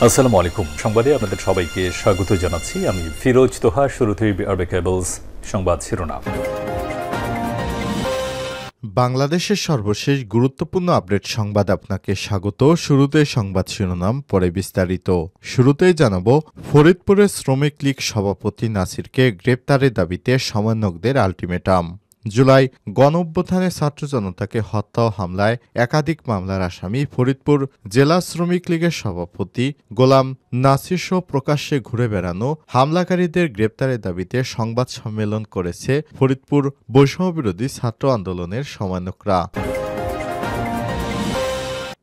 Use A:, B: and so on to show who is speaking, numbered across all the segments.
A: আসসালামু আলাইকুম। সংবাদে আপনাদের সবাইকে স্বাগত জানাচ্ছি। আমি ফিরোজ তোহা। শুরুতেই আরবে কেবলস সংবাদ শিরোনাম।
B: বাংলাদেশের সর্বশেষ গুরুত্বপূর্ণ আপডেট সংবাদ আপনাকে স্বাগত। শুরুতে সংবাদ শিরোনাম, পরে বিস্তারিত। শুরুতেই জানাবো, ফরিদপুরের শ্রমিক লীগ সভাপতি নাসিরকে গ্রেপ্তারের দাবিতে সমন্বয়কদের আলটিমেটাম। জুলাই গণঅভ্যুত্থানে ছাত্র জনতাকে হত্যা ও হামলায় একাধিক মামলার আসামি ফরিদপুর জেলা শ্রমিক লীগের সভাপতি গোলাম নাসিরসহ প্রকাশ্যে ঘুরে বেড়ানো হামলাকারীদের গ্রেপ্তারের দাবিতে সংবাদ সম্মেলন করেছে ফরিদপুর বৈষম্যবিরোধী ছাত্র আন্দোলনের সমন্বয়করা।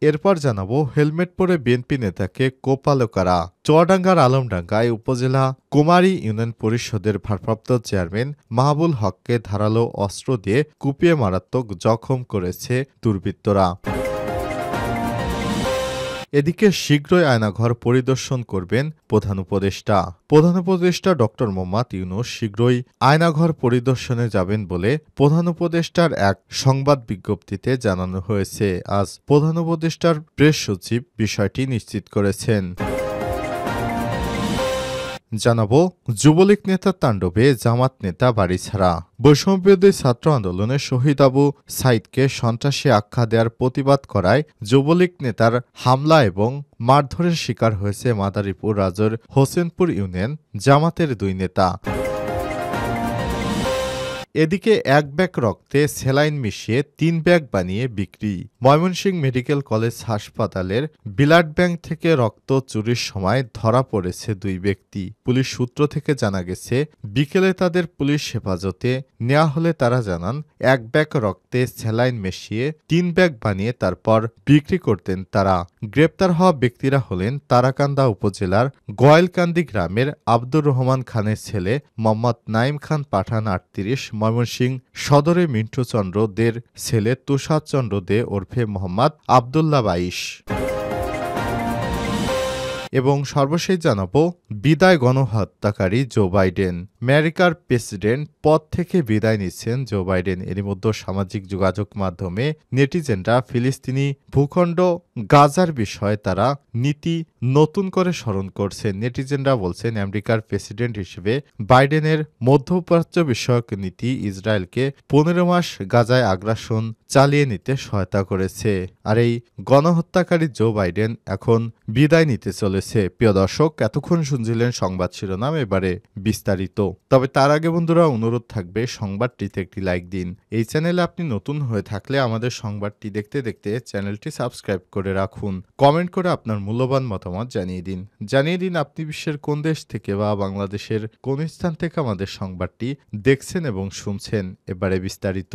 B: এরপর জানাবো, হেলমেট পরে বিএনপি নেতাকে কোপালো কারা। চুয়াডাঙ্গার আলমডাঙ্গায় উপজেলা কুমারী ইউনিয়ন পরিষদের ভারপ্রাপ্ত চেয়ারম্যান মাহবুল হককে ধারালো অস্ত্র দিয়ে কুপিয়ে মারাত্মক জখম করেছে দুর্বৃত্তরা। এদিকে শীঘ্রই আয়নাঘর পরিদর্শন করবেন প্রধান উপদেষ্টা। প্রধান উপদেষ্টা ড মোহাম্মদ ইউনূস শীঘ্রই আয়নাঘর পরিদর্শনে যাবেন বলে প্রধান উপদেষ্টার এক সংবাদ বিজ্ঞপ্তিতে জানানো হয়েছে। আজ প্রধান উপদেষ্টার প্রেস সচিব বিষয়টি নিশ্চিত করেছেন। জানাবো, যুবলীগ নেতার তাণ্ডবে জামাত নেতা বাড়ি ছাড়া। বৈষম্যবিরোধী ছাত্র আন্দোলনে শহীদ আবু সাইদকে সন্ত্রাসী আখ্যা দেওয়ার প্রতিবাদ করায় যুবলীগ নেতার হামলা এবং মারধরের শিকার হয়েছে মাদারীপুর রাজর হোসেনপুর ইউনিয়ন জামাতের দুই নেতা। এদিকে এক ব্যাগ রক্তে স্যালাইন মিশিয়ে ৩ ব্যাগ বানিয়ে বিক্রি। ময়মনসিংহ মেডিকেল কলেজ হাসপাতালের ব্লাড ব্যাংক থেকে রক্ত চুরির সময় ধরা পড়েছে ২ ব্যক্তি। পুলিশ সূত্র থেকে জানা গেছে, বিকেলে তাদের পুলিশ হেফাজতে নেওয়া হলে তারা জানান, এক ব্যাগ রক্তে স্যালাইন মিশিয়ে ৩ ব্যাগ বানিয়ে তারপর বিক্রি করতেন তারা। গ্রেপ্তার হওয়া ব্যক্তিরা হলেন তারাকান্দা উপজেলার গোয়ালকান্দি গ্রামের আব্দুর রহমান খানের ছেলে মোহাম্মদ নাইম খান পাঠান ৩৮, ময়মনসিংহ সদরে মিন্টু চন্দ্র দের ছেলে তুষার চন্দ্র দে ওরফে মোহাম্মদ আবদুল্লাহ ২২। এবং সর্বশেষ জানাবো, বিদায় গণহত্যাকারী জো বাইডেন। আমেরিকার প্রেসিডেন্ট পদ থেকে বিদায় নিচ্ছেন জো বাইডেন। এরই মধ্যে সামাজিক যোগাযোগ মাধ্যমে নেটিজেনরা ফিলিস্তিনি ভূখণ্ড গাজার বিষয়ে তারা নীতি নতুন করে স্মরণ করছেন। নেটিজেনরা বলছেন, আমেরিকার প্রেসিডেন্ট হিসেবে বাইডেনের মধ্যপ্রাচ্য বিষয়ক নীতি ইসরায়েলকে ১৫ মাস গাজায় আগ্রাসন চালিয়ে নিতে সহায়তা করেছে। আর এই গণহত্যাকারী জো বাইডেন এখন বিদায় নিতে চলেছে। প্রিয় দর্শক, এতক্ষণ শুনছিলেন সংবাদ শিরোনাম, এবারে বিস্তারিত। তবে তার আগে বন্ধুরা, অনুরোধ থাকবে সংবাদটিতে একটি লাইক দিন। এই চ্যানেলে আপনি নতুন হয়ে থাকলে আমাদের সংবাদটি দেখতে দেখতে চ্যানেলটি সাবস্ক্রাইব করে রাখুন। কমেন্ট করে আপনার মূল্যবান মতামত জানিয়ে দিন আপনি বিশ্বের কোন দেশ থেকে বা বাংলাদেশের কোন স্থান থেকে আমাদের সংবাদটি দেখছেন এবং শুনছেন। এবারে বিস্তারিত।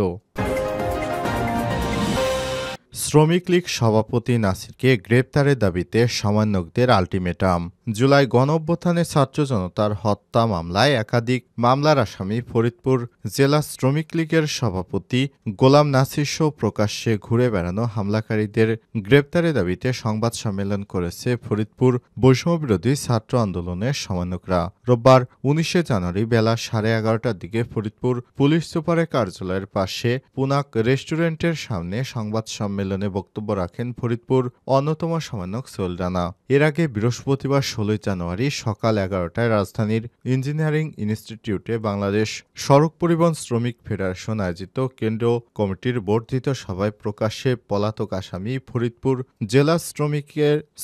B: শ্রমিক লীগ সভাপতি নাসিরকে গ্রেপ্তারের দাবিতে সমন্বয়কদের আলটিমেটাম। জুলাই গণঅভ্যুত্থানে ছাত্র জনতার হত্যা মামলায় একাধিক মামলার আসামি ফরিদপুর জেলা শ্রমিক লীগের সভাপতি গোলাম নাসিরসহ প্রকাশ্যে ঘুরে বেড়ানো হামলাকারীদের গ্রেপ্তারের দাবিতে সংবাদ সম্মেলন করেছে ফরিদপুর বৈষম্যবিরোধী ছাত্র আন্দোলনের সমন্বয়করা। রোববার ১৯ জানুয়ারি বেলা 11:30টার দিকে ফরিদপুর পুলিশ সুপারের কার্যালয়ের পাশে পুনাক রেস্টুরেন্টের সামনে সংবাদ সম্মেলনে বক্তব্য রাখেন ফরিদপুর অন্যতম সমন্বয়ক সোহেল রানা। এর আগে বৃহস্পতিবার ১৬ জানুয়ারি সকাল 11টায় রাজধানীর ইঞ্জিনিয়ারিং ইনস্টিটিউটে বাংলাদেশ সড়ক পরিবহন শ্রমিক ফেডারেশন আয়োজিত কেন্দ্রীয় কমিটির বর্ধিত সভায় প্রকাশ্যে পলাতক আসামি ফরিদপুর জেলা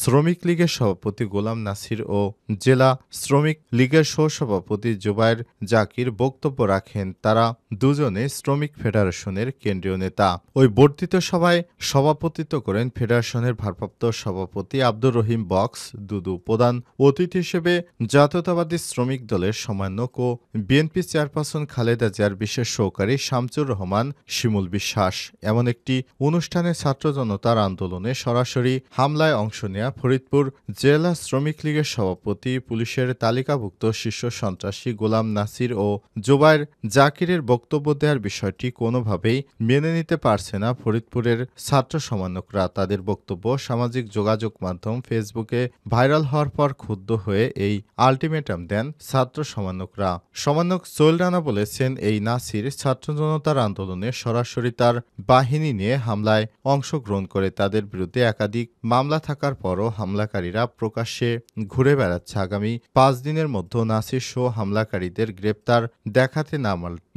B: শ্রমিক লীগের সভাপতি গোলাম নাসির ও জেলা শ্রমিক লীগের সহসভাপতি জুবায়ের জাকির বক্তব্য রাখেন। তারা দুজনে শ্রমিক ফেডারেশনের কেন্দ্রীয় নেতা। ওই বর্ধিত সভায় সভাপতিত্ব করেন ফেডারেশনের ভারপ্রাপ্ত সভাপতি আব্দুর রহিম বক্স দুদু। প্রধান অতিথি হিসেবে জাতীয়তাবাদী শ্রমিক দলের সমন্বয়ক ও বিএনপি চেয়ারপারসন খালেদা জিয়ার বিশেষ সহকারী শামসুর রহমান শিমুল বিশ্বাস। এমন একটি অনুষ্ঠানে ছাত্র জনতার আন্দোলনে সরাসরি হামলায় অংশ নেয়া ফরিদপুর জেলা শ্রমিক লীগের সভাপতি পুলিশের তালিকাভুক্ত শীর্ষ সন্ত্রাসী গোলাম নাসির ও জুবায়ের জাকিরের বক্তব্য দেওয়ার বিষয়টি কোনোভাবেই মেনে নিতে পারছে না ফরিদপুরের ছাত্র সমন্বয়করা। তাদের বক্তব্য সামাজিক যোগাযোগ মাধ্যম ফেসবুকে ভাইরাল হওয়ার পর ক্ষুব্ধ হয়ে এই আলটিমেটাম দেন ছাত্র সমন্বয়করা। সমন্বয়ক সোহেল রানা বলেছেন, এই নাসির ছাত্র জনতার আন্দোলনে সরাসরি তার বাহিনী নিয়ে হামলায় অংশগ্রহণ করে। তাদের বিরুদ্ধে একাধিক মামলা থাকার পরও হামলাকারীরা প্রকাশ্যে ঘুরে বেড়াচ্ছে। আগামী 5 দিনের মধ্যে নাসির সহ হামলাকারীদের গ্রেপ্তার দেখাতে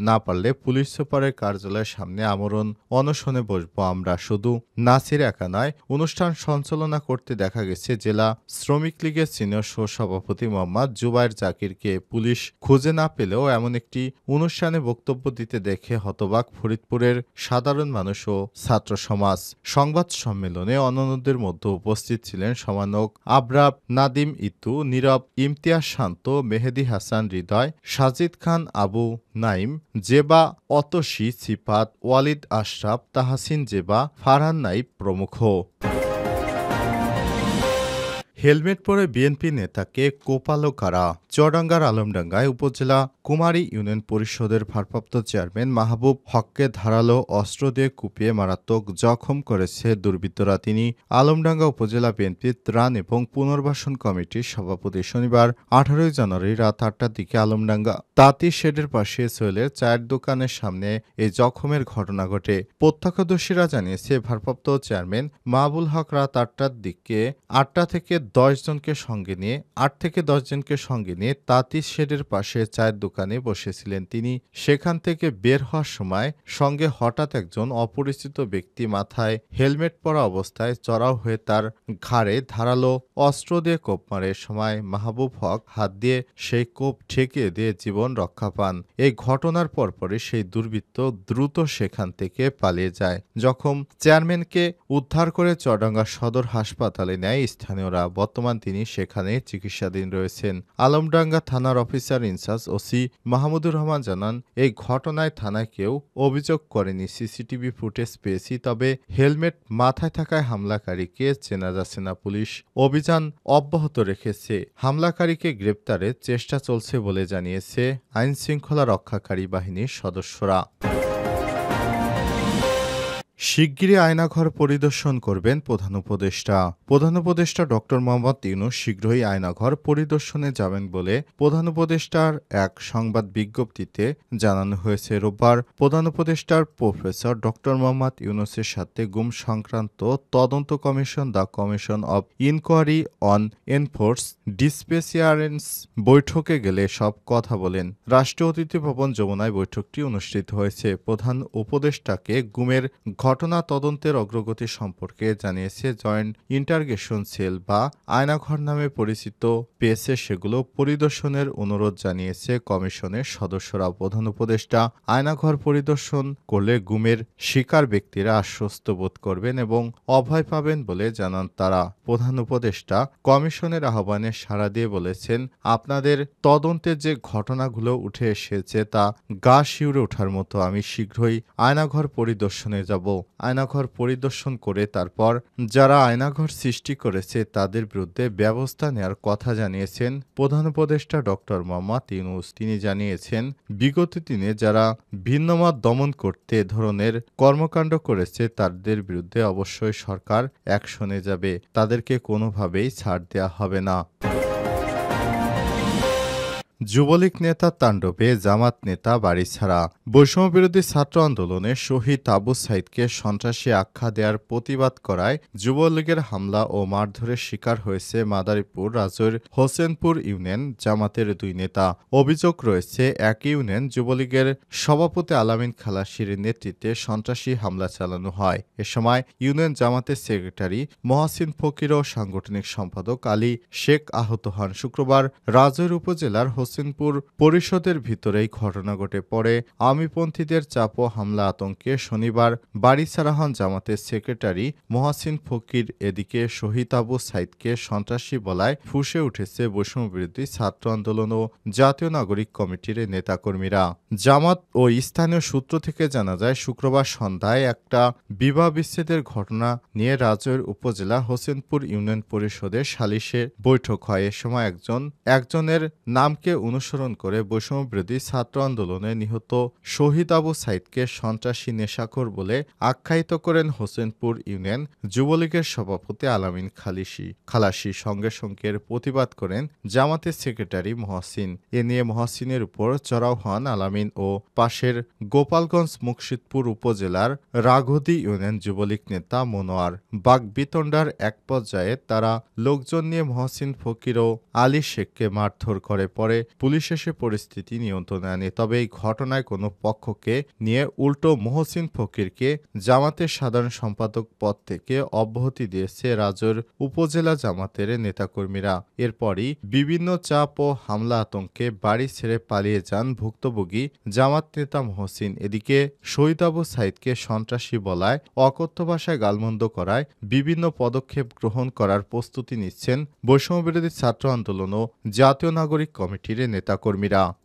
B: না পারলে পুলিশ সুপারের কার্যালয়ের সামনে আমরণ অনশনে বসবো আমরা। শুধু নাসির একা নয়, অনুষ্ঠান সঞ্চালনা করতে দেখা গেছে জেলা শ্রমিক লীগের সিনিয়র সভাপতি মোহাম্মদ জুবায়ের জাকিরকে। পুলিশ খুঁজে না পেলেও এমন একটি অনুষ্ঠানে বক্তব্য দিতে দেখে হতবাক ফরিদপুরের সাধারণ মানুষ ও ছাত্র সমাজ। সংবাদ সম্মেলনে অন্যান্যদের মধ্যে উপস্থিত ছিলেন সমন্বয়ক আবরাব নাদিম ইতু, নীরব, ইমতিয়াজ শান্ত, মেহেদী হাসান হৃদয়, সাজিদ খান, আবু নাইম, জেবা অতসী, সিফাত, ওয়ালিদ আশরাফ, তাহসিন জেবা, ফারহান নাইব প্রমুখ। হেলমেট পরে বিএনপি নেতাকে কোপালো কারা? চুয়াডাঙ্গার আলমডাঙ্গায় উপজেলা কুমারী ইউনিয়ন পরিষদের ভারপ্রাপ্ত চেয়ারম্যান মাহবুব হককে ধারালো অস্ত্র দিয়ে কুপিয়ে মারাত্মক জখম করেছে দুর্বৃত্তরা। তিনি আলমডাঙ্গা উপজেলা বিএনপির ত্রাণ এবং পুনর্বাসন কমিটির সভাপতি। শনিবার 18 জানুয়ারি রাত 8টার দিকে আলমডাঙ্গা তাঁতি শেডের পাশে সোহেলের চায়ের দোকানের সামনে এই জখমের ঘটনা ঘটে। প্রত্যক্ষদর্শীরা জানিয়েছে, ভারপ্রাপ্ত চেয়ারম্যান মাহবুল হক রাত 8টার দিকে 8 থেকে 10 জনকে সঙ্গে নিয়ে তাঁতি শেডের পাশে চায়ের দোকানে বসেছিলেন। তিনি সেখান থেকে বের হওয়ার সময় সঙ্গে হঠাৎ একজন অপরিচিত ব্যক্তি মাথায় হেলমেট পরা অবস্থায় চড়াও হয়ে তার ঘাড়ে ধারালো অস্ত্র দিয়ে কোপ মারে। সময় মাহবুব হক হাত দিয়ে সেই কোপ ঠেকিয়ে দিয়ে জীবন রক্ষা পান। এই ঘটনার পরপরই সেই দুর্বৃত্ত দ্রুত সেখান থেকে পালিয়ে যায়। জখম চেয়ারম্যানকে উদ্ধার করে চুয়াডাঙ্গা সদর হাসপাতালে নেয় স্থানীয়রা। বর্তমান তিনি সেখানে চিকিৎসাধীন রয়েছেন। আলমডাঙ্গা থানার officer in charge OC Mahmudur Rahman জানান, এই ঘটনায় থানায় কেউ অভিযোগ করেনি। সিসিটিভি ফুটেজ পেয়েছি, তবে হেলমেট মাথায় থাকায় হামলাকারীকে চেনা যাচ্ছে না। পুলিশ অভিযান অব্যাহত রেখেছে। হামলাকারীকে গ্রেপ্তারের চেষ্টা চলছে বলে জানিয়েছে আইনশৃঙ্খলা রক্ষাকারী বাহিনীর সদস্যরা। শিগগিরই আয়নাঘর পরিদর্শন করবেন প্রধান উপদেষ্টা। প্রধান উপদেষ্টা ড. মোহাম্মদ ইউনূস শীঘ্রই আয়নাঘর পরিদর্শনে যাবেন বলে প্রধান উপদেষ্টার এক সংবাদ বিজ্ঞপ্তিতে জানানো হয়েছে। রোববার প্রধান উপদেষ্টার প্রফেসর ড. মোহাম্মদ ইউনূসের সাথে গুম সংক্রান্ত তদন্ত commission the commission of inquiry on enforced disappearances বৈঠকে গেলে সব কথা বলেন। রাষ্ট্রীয় অতিথি ভবন যমুনায় বৈঠকটি অনুষ্ঠিত হয়েছে। প্রধান উপদেষ্টাকে গুমের ঘটনা তদন্তের অগ্রগতি সম্পর্কে জানিয়েছে জয়েন্ট ইন্টারগেশন সেল বা আয়নাঘর নামে পরিচিত পেয়েছে, সেগুলো পরিদর্শনের অনুরোধ জানিয়েছে কমিশনের সদস্যরা। প্রধান উপদেষ্টা আয়নাঘর পরিদর্শন করলে গুমের শিকার ব্যক্তিরা আশ্বস্ত বোধ করবেন এবং অভয় পাবেন বলে জানান তারা। প্রধান উপদেষ্টা কমিশনের আহ্বানে সাড়া দিয়ে বলেছেন, আপনাদের তদন্তের যে ঘটনাগুলো উঠে এসেছে তা গা শিউরে ওঠার মতো। আমি শীঘ্রই আয়নাঘর পরিদর্শনে যাব। আয়নাঘর পরিদর্শন করে তারপর যারা আয়নাঘর সৃষ্টি করেছে তাদের বিরুদ্ধে ব্যবস্থা নেওয়ার কথা জানিয়েছেন প্রধান উপদেষ্টা ড. মোহাম্মদ ইউনূস। তিনি জানিয়েছেন, বিগত দিনে যারা ভিন্নমত দমন করতে এ ধরনের কর্মকাণ্ড করেছে তাদের বিরুদ্ধে অবশ্যই সরকার অ্যাকশনে যাবে। তাদেরকে কোনোভাবেই ছাড় দেওয়া হবে না। যুবলীগ নেতা তাণ্ডবে জামাত নেতা বাড়ি ছাড়া। বৈষম্যবিরোধী ছাত্র আন্দোলনে শহীদ আবু সাইদকে সন্ত্রাসী আখ্যা দেওয়ার প্রতিবাদ করায় যুবলীগের হামলা ও মারধরের শিকার হয়েছে মাদারীপুর রাজৈর হোসেনপুর ইউনিয়ন জামাতের 2 নেতা। অভিযোগ রয়েছে, এক ইউনিয়ন যুবলীগের সভাপতি আলামিন খালাসির নেতৃত্বে সন্ত্রাসী হামলা চালানো হয়। এ সময় ইউনিয়ন জামাতের সেক্রেটারি মহাসিন ফকির ও সাংগঠনিক সম্পাদক আলী শেখ আহত হন। শুক্রবার রাজৈর উপজেলার হোসেনপুর পরিষদের ভিতরেই ঘটনা ঘটে। পরে আওয়ামীপন্থীদের চাপ ও হামলা আতঙ্কে শনিবার বাড়ি ছাড়া হন জামাতের সেক্রেটারি মহাসিন ফকির। এদিকে শহীদ আবু সাইদকে সন্ত্রাসী বলায় ফুঁসে উঠেছে বৈষম্যবিরোধী ছাত্র আন্দোলন ও জাতীয় নাগরিক কমিটির নেতাকর্মীরা। জামাত ও স্থানীয় সূত্র থেকে জানা যায়, শুক্রবার সন্ধ্যায় একটা বিবাহ বিচ্ছেদের ঘটনা নিয়ে রাজৈর উপজেলা হোসেনপুর ইউনিয়ন পরিষদের সালিশে বৈঠক হয়। এ সময় একজনের নামকে অনুসরণ করে বৈষম্যবিরোধী ছাত্র আন্দোলনে নিহত শহীদ আবু সাইদকে সন্ত্রাসী নেশাখোর বলে আখ্যায়িত করেন হোসেনপুর ইউনিয়ন যুবলীগের সভাপতি আলামিন খালাসি। সঙ্গে সঙ্গে প্রতিবাদ করেন জামাতের সেক্রেটারি মহসিন। এ নিয়ে মহসিনের উপর চড়াও হন আলামিন ও পাশের গোপালগঞ্জ মুকসিদপুর উপজেলার রাঘদি ইউনিয়ন যুবলীগ নেতা মনোয়ার। বাকবিতণ্ডার এক পর্যায়ে তারা লোকজন নিয়ে মহসিন ফকির ও আলী শেখকে মারধর করে। পরে পুলিশ এসে পরিস্থিতি নিয়ন্ত্রণে আনে। তবে এই ঘটনায় কোনো পক্ষকে নিয়ে উল্টো মহসিন ফকিরকে জামাতের সাধারণ সম্পাদক পদ থেকে অব্যাহতি দিয়েছে রাজৌর উপজেলা জামাতের নেতাকর্মীরা। এরপরই বিভিন্ন চাপ ও হামলা আতঙ্কে বাড়ি ছেড়ে পালিয়ে যান ভুক্তভোগী জামাত নেতা মহসিন। এদিকে শহীদ আবু সাইদকে সন্ত্রাসী বলায় অকথ্য ভাষায় গালমন্দ করায় বিভিন্ন পদক্ষেপ গ্রহণ করার প্রস্তুতি নিচ্ছেন বৈষম্যবিরোধী ছাত্র আন্দোলন ও জাতীয় নাগরিক কমিটির নেতাকর্মীরা।